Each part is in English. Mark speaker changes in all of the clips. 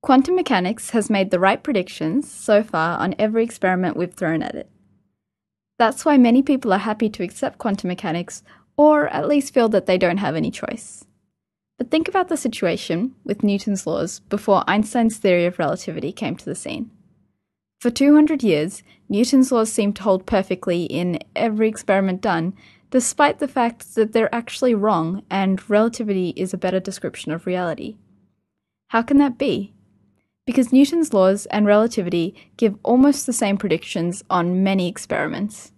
Speaker 1: Quantum mechanics has made the right predictions so far on every experiment we've thrown at it. That's why many people are happy to accept quantum mechanics, or at least feel that they don't have any choice. But think about the situation with Newton's laws before Einstein's theory of relativity came to the scene. For 200 years, Newton's laws seemed to hold perfectly in every experiment done, despite the fact that they're actually wrong and relativity is a better description of reality. How can that be? Because Newton's laws and relativity give almost the same predictions on many experiments.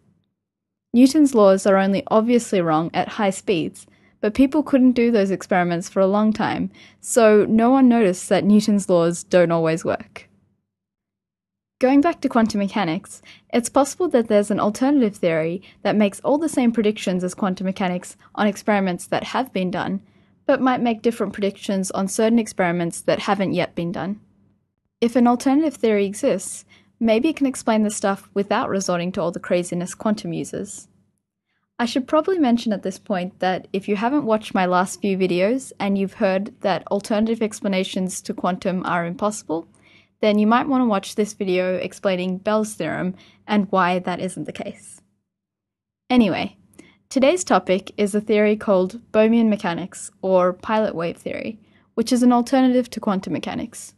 Speaker 1: Newton's laws are only obviously wrong at high speeds, but people couldn't do those experiments for a long time, so no one noticed that Newton's laws don't always work. Going back to quantum mechanics, it's possible that there's an alternative theory that makes all the same predictions as quantum mechanics on experiments that have been done, but might make different predictions on certain experiments that haven't yet been done. If an alternative theory exists, maybe it can explain this stuff without resorting to all the craziness quantum uses. I should probably mention at this point that if you haven't watched my last few videos and you've heard that alternative explanations to quantum are impossible, then you might want to watch this video explaining Bell's theorem and why that isn't the case. Anyway, today's topic is a theory called Bohmian Mechanics, or pilot wave theory, which is an alternative to quantum mechanics.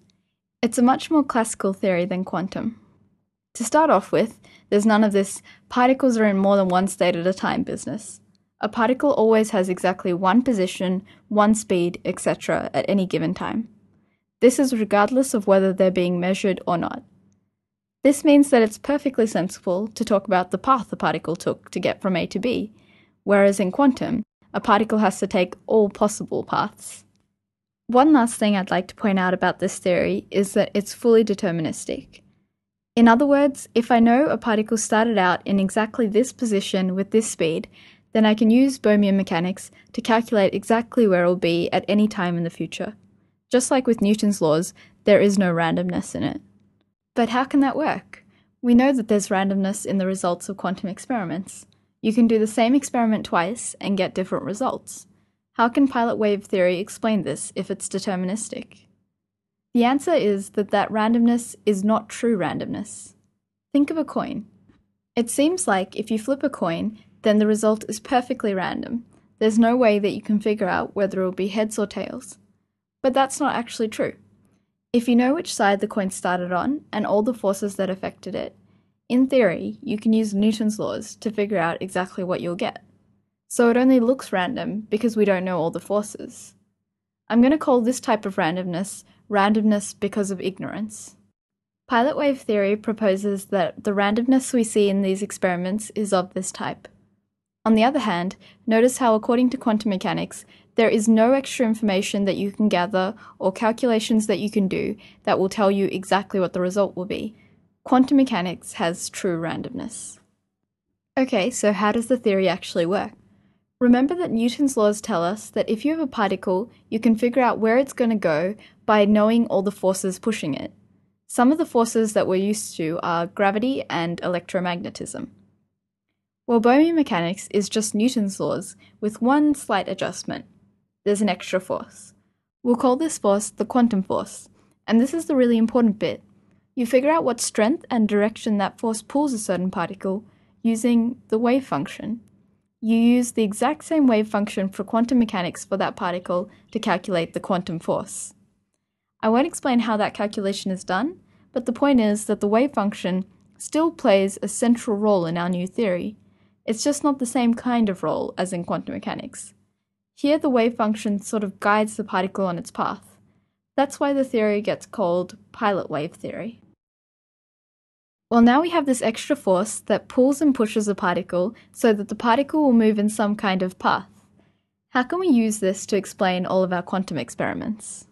Speaker 1: It's a much more classical theory than quantum. To start off with, there's none of this particles are in more than one state at a time business. A particle always has exactly one position, one speed, etc. at any given time. This is regardless of whether they're being measured or not. This means that it's perfectly sensible to talk about the path a particle took to get from A to B, whereas in quantum, a particle has to take all possible paths. One last thing I'd like to point out about this theory is that it's fully deterministic. In other words, if I know a particle started out in exactly this position with this speed, then I can use Bohmian mechanics to calculate exactly where it will be at any time in the future. Just like with Newton's laws, there is no randomness in it. But how can that work? We know that there's randomness in the results of quantum experiments. You can do the same experiment twice and get different results. How can pilot wave theory explain this if it's deterministic? The answer is that randomness is not true randomness. Think of a coin. It seems like if you flip a coin, then the result is perfectly random. There's no way that you can figure out whether it will be heads or tails. But that's not actually true. If you know which side the coin started on and all the forces that affected it, in theory, you can use Newton's laws to figure out exactly what you'll get. So it only looks random because we don't know all the forces. I'm going to call this type of randomness because of ignorance. Pilot wave theory proposes that the randomness we see in these experiments is of this type. On the other hand, notice how according to quantum mechanics, there is no extra information that you can gather or calculations that you can do that will tell you exactly what the result will be. Quantum mechanics has true randomness. Okay, so how does the theory actually work? Remember that Newton's laws tell us that if you have a particle, you can figure out where it's going to go by knowing all the forces pushing it. Some of the forces that we're used to are gravity and electromagnetism. Well, Bohmian mechanics is just Newton's laws with one slight adjustment. There's an extra force. We'll call this force the quantum force, and this is the really important bit. You figure out what strength and direction that force pulls a certain particle using the wave function. You use the exact same wave function for quantum mechanics for that particle to calculate the quantum force. I won't explain how that calculation is done, but the point is that the wave function still plays a central role in our new theory. It's just not the same kind of role as in quantum mechanics. Here the wave function sort of guides the particle on its path. That's why the theory gets called pilot wave theory. Well, now we have this extra force that pulls and pushes a particle so that the particle will move in some kind of path. How can we use this to explain all of our quantum experiments?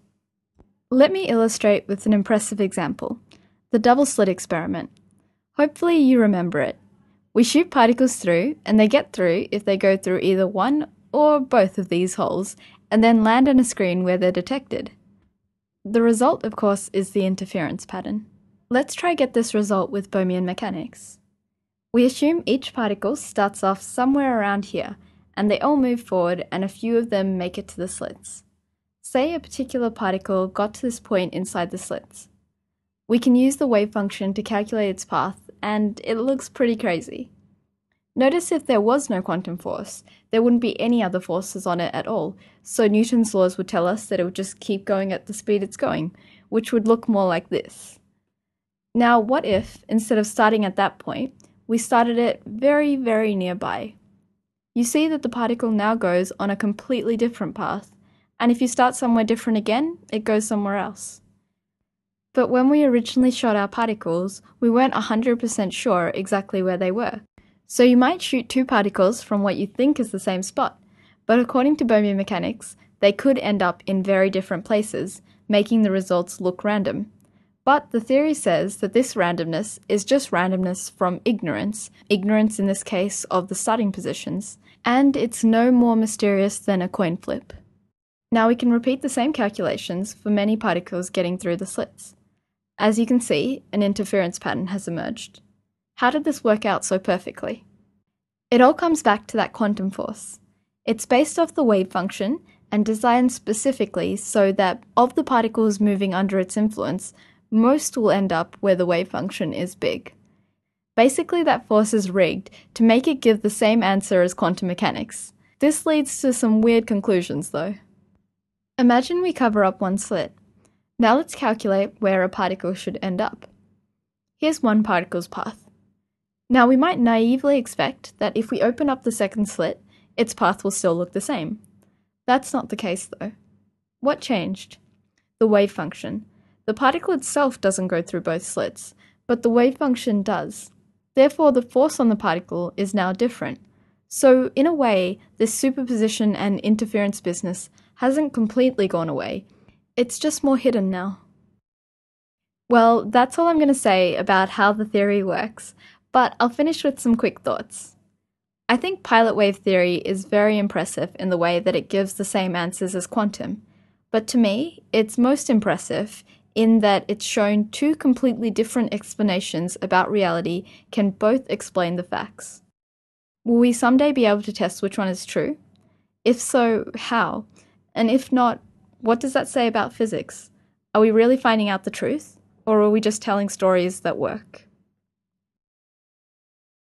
Speaker 1: Let me illustrate with an impressive example, the double slit experiment. Hopefully you remember it. We shoot particles through, and they get through if they go through either one or both of these holes, and then land on a screen where they're detected. The result, of course, is the interference pattern. Let's try get this result with Bohmian mechanics. We assume each particle starts off somewhere around here, and they all move forward and a few of them make it to the slits. Say a particular particle got to this point inside the slits. We can use the wave function to calculate its path, and it looks pretty crazy. Notice if there was no quantum force, there wouldn't be any other forces on it at all, so Newton's laws would tell us that it would just keep going at the speed it's going, which would look more like this. Now, what if, instead of starting at that point, we started it very, very nearby? You see that the particle now goes on a completely different path, and if you start somewhere different again, it goes somewhere else. But when we originally shot our particles, we weren't 100% sure exactly where they were. So you might shoot two particles from what you think is the same spot, but according to Bohmian Mechanics, they could end up in very different places, making the results look random. But the theory says that this randomness is just randomness from ignorance in this case of the starting positions, and it's no more mysterious than a coin flip. Now we can repeat the same calculations for many particles getting through the slits. As you can see, an interference pattern has emerged. How did this work out so perfectly? It all comes back to that quantum force. It's based off the wave function and designed specifically so that of the particles moving under its influence, most will end up where the wave function is big. Basically, that force is rigged to make it give the same answer as quantum mechanics. This leads to some weird conclusions though. Imagine we cover up one slit. Now let's calculate where a particle should end up. Here's one particle's path. Now we might naively expect that if we open up the second slit, its path will still look the same. That's not the case though. What changed? The wave function. The particle itself doesn't go through both slits, but the wave function does. Therefore, the force on the particle is now different. So, in a way, this superposition and interference business hasn't completely gone away. It's just more hidden now. Well, that's all I'm going to say about how the theory works, but I'll finish with some quick thoughts. I think pilot wave theory is very impressive in the way that it gives the same answers as quantum, but to me, it's most impressive in that it's shown two completely different explanations about reality can both explain the facts. Will we someday be able to test which one is true? If so, how? And if not, what does that say about physics? Are we really finding out the truth? Or are we just telling stories that work?